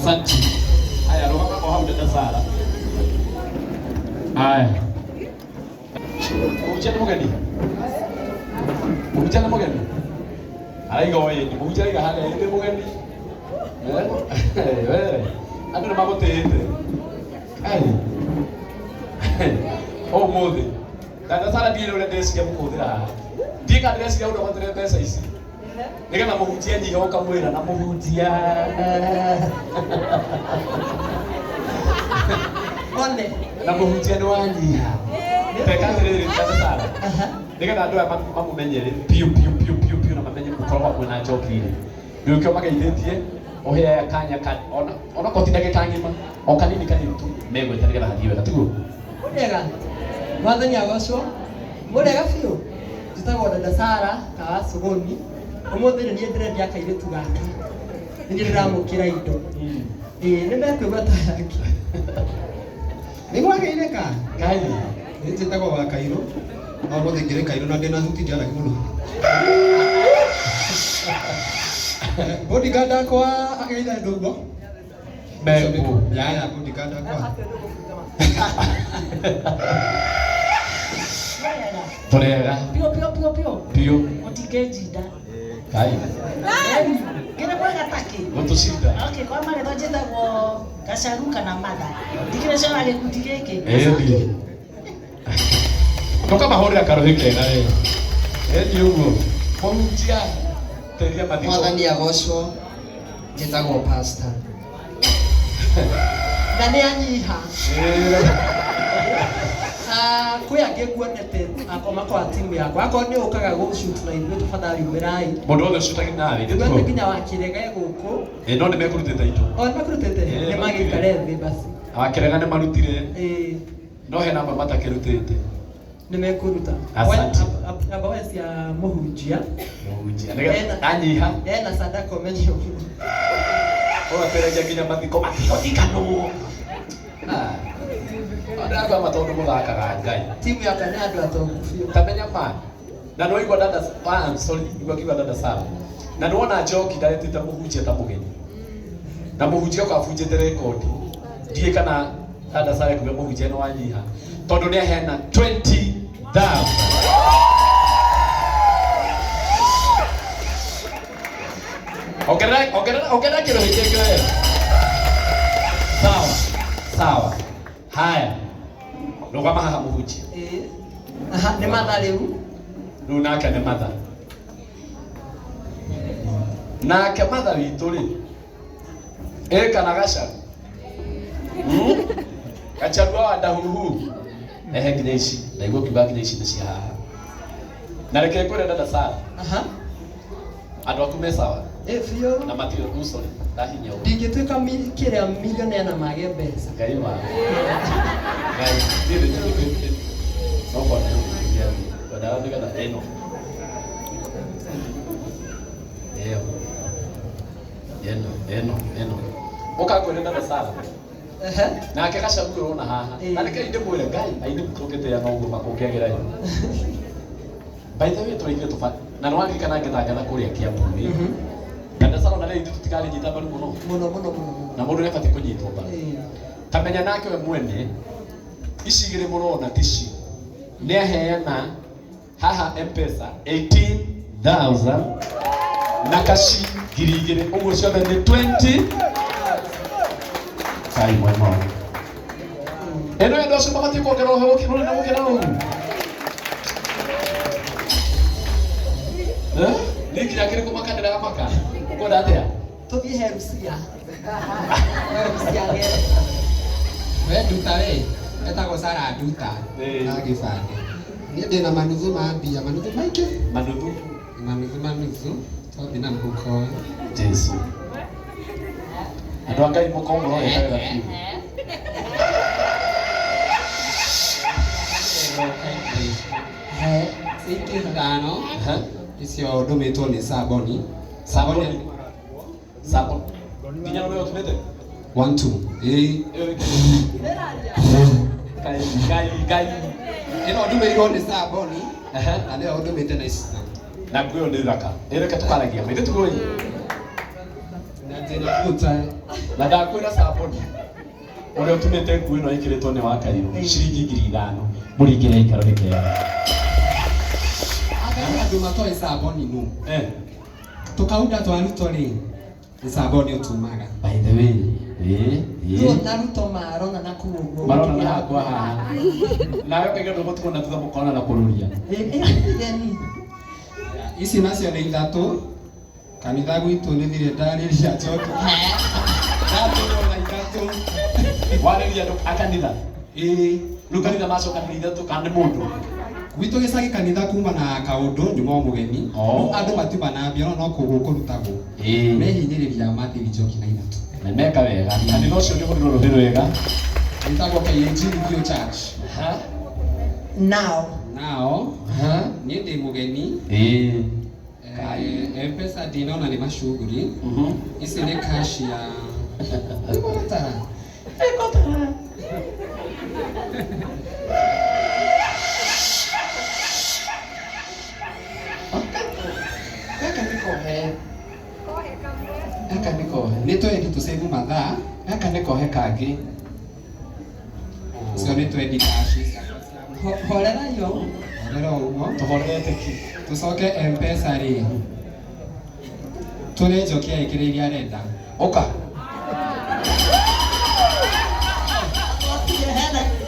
Asante. Haya, roho kwa hao dada Sara. Haya. Mujana mugani. Mujana mugani. Aiga oye, ni mujana ga hale inde mugani. Eh. Ando magote inde. Ai. Oh mothe. Dada Sara ndiye ule ndesikia mukuthira. Ndiye ka ndesikia ule watere pesa ici. Nika na muhutia nyiho kamwira na muhutia. One. Na muhutia ni wanyiha. Peka ndire Dada Sara. Nika na ndoa mamumenyere piu na mamenye mukorwa kuna jokire. Ndio kyo magaithĩtie ohe kanya ona kotinda gĩkang'ima o kanini tu mego ĩtarĩga hathi wega tiguo Mũrega mwathani agocwo mũrega biũ njĩtagwo Dada Sara ka Sogoni ũmũthĩ nĩ ndĩrendia kairĩtu gaka nĩ ndĩramũkĩra indo nĩ mekũigua ta yake nĩ gwagĩire ka ngai nĩ njĩtagwo wa Kairũ no mũthĩ ngĩrĩ Kairũ na ndĩna thuti ndiaragi mũno bodyguard akwa ageitha ndugo Bebo ya bodyguard akwa torega Pio Otikejida. kai Kile kwa gataki. gũtũcinda Okay, kwa mare tojeta go kasharuka na mada. Dikire shona le kutikeke. ĩĩ toka mahũrĩra karũhĩ kega ĩ ũguo mũhutia teria mathiko mwathani agocwo njĩtagwo pastor na nĩ anyiha kwĩ angĩ nguonete akoma kwa timu yakwa akorwo nĩ ũkaga gũshoot na ithuĩ tũbatari umĩrai mũndũ wothe ũcutaga nawe ithuĩ nginya wakĩrega gũkũ no nĩ mekũrutĩte itũ o nĩ makũrutĩte nĩ magĩikare thĩ basi wakĩrega nĩ marutire ĩĩ no he namba matakĩrutĩte nĩ mekũruta Asante. amba we cia mũhunjia mũhunjia nĩgetha anyiha ena sadaka ũmenye ũgatereria nginya mathiko matikotikanũ andũ aya matondũ mũthakaga ngai timu yakwa nĩ andũ atongu biũ tamenya ma na no igua Dada sorry igua kiuga Dada Sara na nĩ wona Njoki ndaretĩte mũhunjia ta mũgeni na mũhunjia ũkabunjĩte rekondi ndiĩ kana Dada Sara kuga mũhunjia nĩ wanyiha tondũ nĩ aheana 20,000 ongerera kĩrũhĩ kĩngĩ wewe sawa haya rũgama haha mũhunjia nĩ matha rĩu rĩu nake nĩ matha nake matha witũ rĩ kana gacaru gacaru wa ndahuhu ehe nginya ici na igua kiuga nginya ici nĩ cia haha na reke ngwĩre Dada Sara andũ aku me sawa biũ na matirĩ sorry ndahinya ũguo ndingĩtuĩka kĩrĩa millionaire na mage mbeca ngai wa ngai ndĩrĩ njũkĩte no kwa nĩũkĩria wadawa nĩgetha ĩno ĩno ũkakwĩre Dada Sara nake gacaru ũrona haha na reke ndĩmwĩre ngai aini tũngĩtĩa no ũguo makũngĩagĩra by the way tũraigire tũbati na nĩ waririkana ngĩtangatha kũrĩa Kiambu Dada Sara na rĩu tũtikarĩnyita mbaru mũno na mũndũ nĩabatiĩ kũnyitwo mbaru tamenya nake we mwene ici igĩrĩ mũrona tici nĩ aheana haha M-Pesa 18,000 na kaci 2,000 ũguo ciothe nĩ 20 kai mwema eno endo acio mabatiĩ kuongerera ũhoro kĩrũrĩ na gũkĩra ũguo nĩ nginya kĩrĩkũ makandĩraga maka kwenda atĩa tũthiĩ Herucia we nduta we etagwo Sara nduta na gĩbandĩ niĩ ndĩna manuthu ma mbia manuthu maingĩ manuthu tondũ na mũhuko Jesu andũ a Ngai mũkorwo mũroyeka wega biũ ithano icio ndũmĩtwo nĩ Saboni nginya ũrĩa ũtũmĩte 1 2 Ngai ĩno ndũmĩirwo nĩ Saboni na nĩyo ndũmĩte na ici na nguo nĩ thaka ĩreke tũkaragia maithe tuguo na njĩra kuta Na ndakwira sabuni. Ore utumete nguo ino ikiritwo ni Wakairũ. Ciringi 5,000. Mũringĩre ikaro rĩkega. Akana andũ matoe sabuni nu. Tukauda twarutwo rĩ. Ni sabuni utumaga. By the way, Ndio naruto marona na kuogo. Marona na hakwa haha. Nawe kaigana ndũgũtukwo na thutha mũkona na kũrũria. Yani ici nacio nĩ ithatũ. Kanitha gwitũ nĩ thire ndarĩria njoki. Ndatũrwo na ithatũ. Warĩria andũ a kanitha. Rĩu kanitha macokanĩrĩire ithatũ kana nĩ mũndũ. Gwitũ gĩcagi kanitha kuma na kaũndũ nyuma mũgeni. Andũ matiuma na mbia no kũrutagwo. Mehinyĩrĩria mathiri njoki na ithatũ. Na meka wega. Kanitha ũcio nĩ ũhũthĩrwo rũhĩ rwega. Wĩtagwo KAG Review Church. Now. Niĩ ndĩ mũgeni. M-Pesa ndinona nĩ macuguri. Ici nĩ cash ya Gotara. Gaka nĩ kohe. Nĩ twendi tũsave mathaa. Gaka nĩ kohe kangĩ. Cio nĩ twendi cash. Horera yo. Horera ũguo. Tũhorerete ki. Tucoke M-Pesa rĩ. Tũrĩ njoki aikĩrĩ iria arenda. Oka.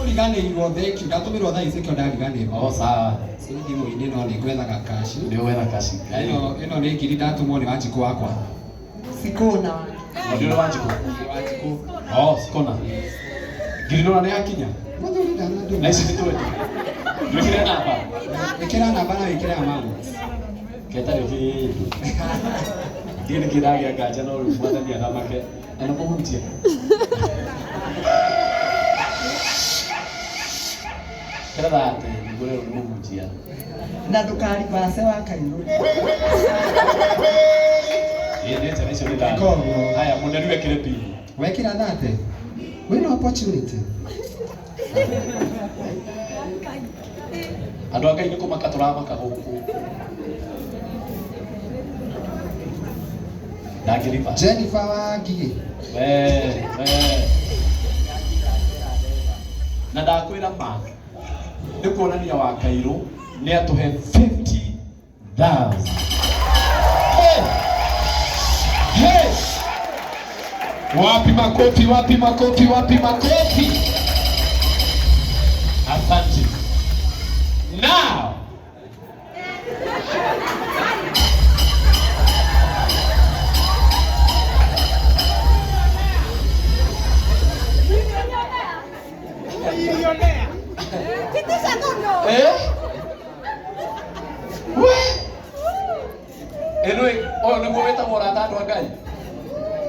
Ũriganĩirwo theki. Ndatũmĩrwo thaa ici kĩo ndariganĩirwo. Sawa. Thimũ-inĩ no nĩ ngwethaga cash. Nĩ wetha cash. Ĩno nĩ ngiri ndatũmwo nĩ Wanjikũ wakwa. Sikona. Ndio Wanjikũ. Sikona. Ngiri nona nĩ yakinya. Na ici nĩ twendi. Wĩkĩre namba. Wĩkĩra namba na wĩkĩre amount. Ketarĩ kĩndũ. Ndiĩ nĩ kĩragĩa nganja no rĩu mwathani athamake. Na mũhunjia. Kĩratha atĩ ngũre rĩu nĩ mũhunjia. Na ndũkaribase Wakairũ. Nĩte nĩcio nĩ thani. Haya, mũnene wekĩre pini. Wekĩra thate. Wĩna opportunity. Andũ a Ngai nĩ kũmaka tũramaka gũkũ. Ndangĩriba. Jennifer Wangi. Na ndakwĩra ma. Nĩ kuonania Wakairũ nĩ atũhe 50,000. Wapi makofi, wapi makofi, wapi makofi. Asante. Now. Oyo nĩguo wĩtagwo ũrata andũ a Ngai.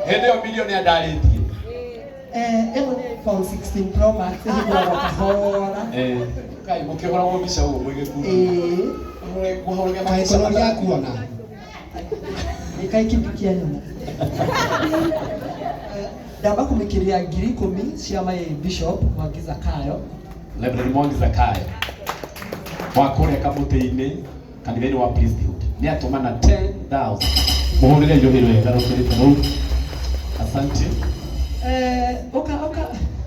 Hĩndĩ ĩyo millionaire ndarĩtie. Ĩno nĩ iPhone 16 Pro Max ĩhũthagwo kahora. Ngai mũkĩhoragwo mbica ũguo mũigĩkuru. Mũhorage Kaĩkono gĩa kuona. Ikaikimbikia nyamũ. Ndamba kũmĩkĩria 10,000 cia my Bishop Mwangi Zakayo. Reverend Mwangi Zakayo. Wa kũrĩa kamũtĩ-inĩ kanitha-inĩ wa priesthood. Nĩ atũmana 10,000. Mũhũrĩre irohĩ rwega rũkĩrĩte rũu. Asante. Oka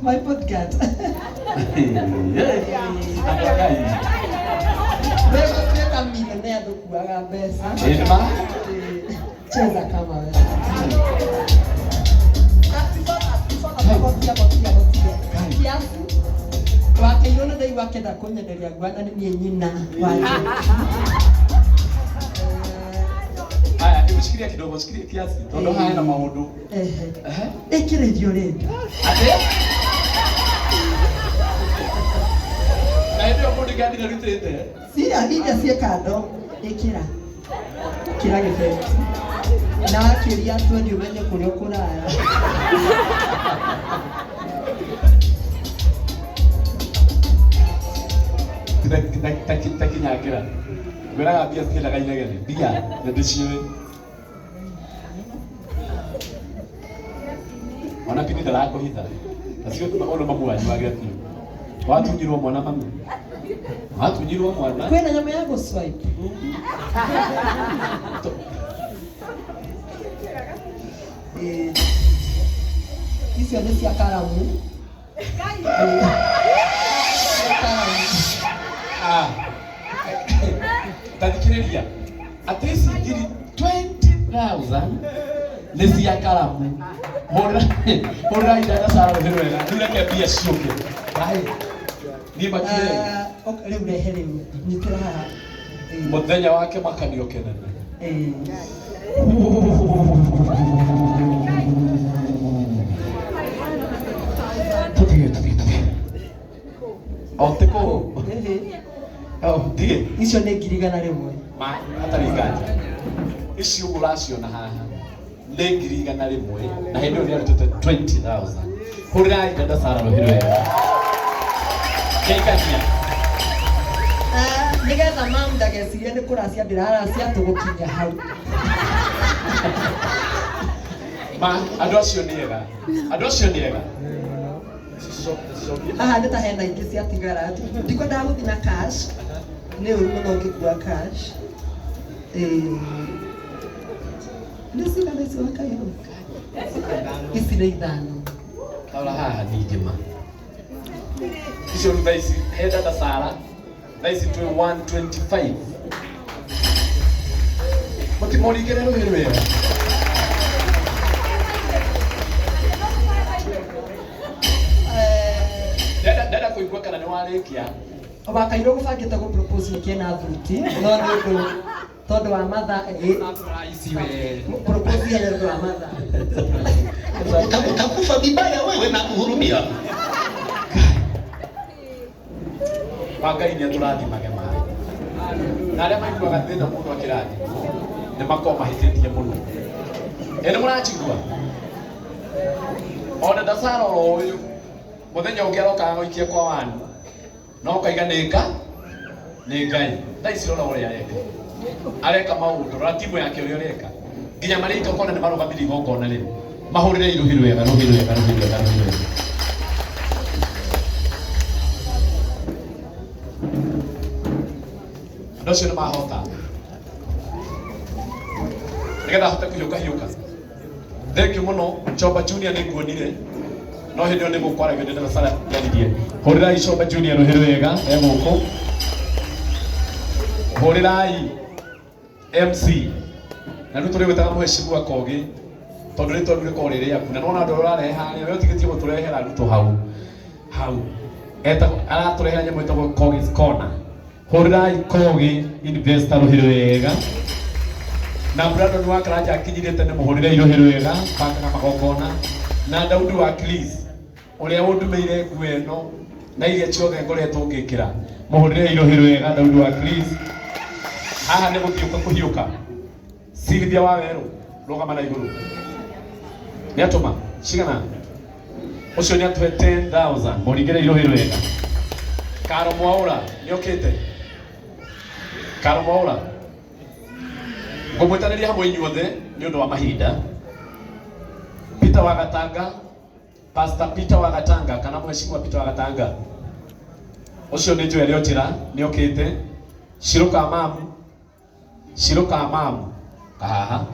my podcast. Wewe unataka millionaire ndokuaga pesa. Ema. Cheza kama wewe. Kiasi. Wakairũ nĩ ndai wakenda kũnyenderia ngwana nĩ niĩ nyina wake. Haya, nimeshikilia kidogo, shikilia kiasi. Tondu haya na maundu. Ĩkĩra irio rĩngĩ. Ate? Na ndio mũndũ gani ndarutĩte? Cia iria cia kando ĩkĩra. Kĩra gĩbeti. Na wakĩria twendi umenye kũrĩa ũkũrara. Takinyakĩra. Ngwĩraga mbia cikĩendaga inegene. Mbia na ndĩciũĩ. Ona pini ndarakũhitha. Acio ũndũ mamu wanyu wagetia. Watunyirwo mwana mamu. Watunyirwo mwana. Kwĩna nyama ya gũswipe. icio nĩ cia karamu. Tathikĩrĩria atĩ ici ngiri 20,000 nĩ cia karamu. Hũrĩra idada Sara rũhĩ rwega rĩu reke mbia ciũke. Niĩ makire rĩu rehe rĩu nyitĩra haha mũthenya wake makanio kenene. Oteko. Ndiye. Icio nĩ ngiri igana rĩmwe. Ma hatarĩ nganja. Ici ũguo ũraciona haha nĩ ngiri igana rĩmwe na hĩndĩ ĩyo nĩ arutĩte 20,000. Hũrĩra idada Sara rũhĩ rwega. Keikania. Nigetha mamu ndagecirie nĩ kũracia ndĩraracia tũgũkinya hau. Ma andũ acio nĩ ega. Andũ acio nĩ ega. Haha nĩ ta hena ingĩ ciatigara. Ndikwendaga gũthiĩ na cash. Nĩ ũru mũno ũngĩkua cash. Nĩ cigana icio wakairwo? Ici nĩ ithano. Taura haha ningĩ ma. Icio nĩ ici he dada Sara. Nice to 125. Mũtimũringĩre rũhĩ rwega. Dada kũigua kana nĩ warĩkia. Wakairwo gũbangĩte gũ propose kĩna thuti no nĩ ũndũ tondũ wa matha propose ya ndio wa matha. Utakufa vibaya wewe na kuhurumia. Ngai nĩ atũrathimage maĩ. Na arĩa maiguaga thĩna mũndũ akĩrathi nĩ makorwo mahĩtĩtie mũno. Nĩ mũranjigua? Ona dada Sara o ũyũ mũthenya ũngĩ arokaga gũikia kwa wani no kaiga nĩ Ngai. Thaa ici rora ũrĩa areka maũndũ rora timu yake ũrĩa ũreka nginya marĩka ũkona nĩ marũgamire igongona rĩu. Mahũrĩre rũhĩ rwega. Andũ acio nĩ mahota nĩgetha ahote kũhiũka. Thengiũ mũno Chomba Junior nĩ nguonire no hĩndĩ ĩyo nĩ gũkwaragio nĩ dada Sara yaririe. Hũrĩrai Chomba Junior rũhĩ rwega gũkũ. Hũrĩrai MC na rĩu tũrĩgwĩtaga mũhecimiwa Kogi tondũ rĩtwa rĩu rĩkorwo rĩrĩ aku na nona andũ ũrarehe harĩa we ũtigĩtie gũtũrehera arutwo hau aratũrehera nyamũ ĩtagwo Kogi's Corner. Hũrĩrai Kogi Investor rũhĩ rwega na Brandon wa Karanja akinyirĩte nĩ mũhũrĩre rũhĩ rwega bangaga magongona na Daudi wa Chris ũrĩa ũndũmĩire nguo ĩno na iria ciothe ngoretwo ngĩkĩra mũhũrĩre rũhĩ rwega Daudi wa Chris. Haha nĩ kũhiũka. Silvia wa Werũ rũgama na igũrũ. Nĩ atũma cigana ũcio nĩ atũhe 10,000 mũringĩre rũhĩ rwega. Karo Mwaũra nĩ okĩte. Karo Mwaũra ngũmwĩtanĩria hamwe inyuothe nĩ ũndũ wa mahinda. Peter wa Gatanga, Pastor Peter wa Gatanga kana mheshimiwa Peter wa Gatanga ũcio nĩ Joel Ochira nĩ okĩte. Shiroka mamu haha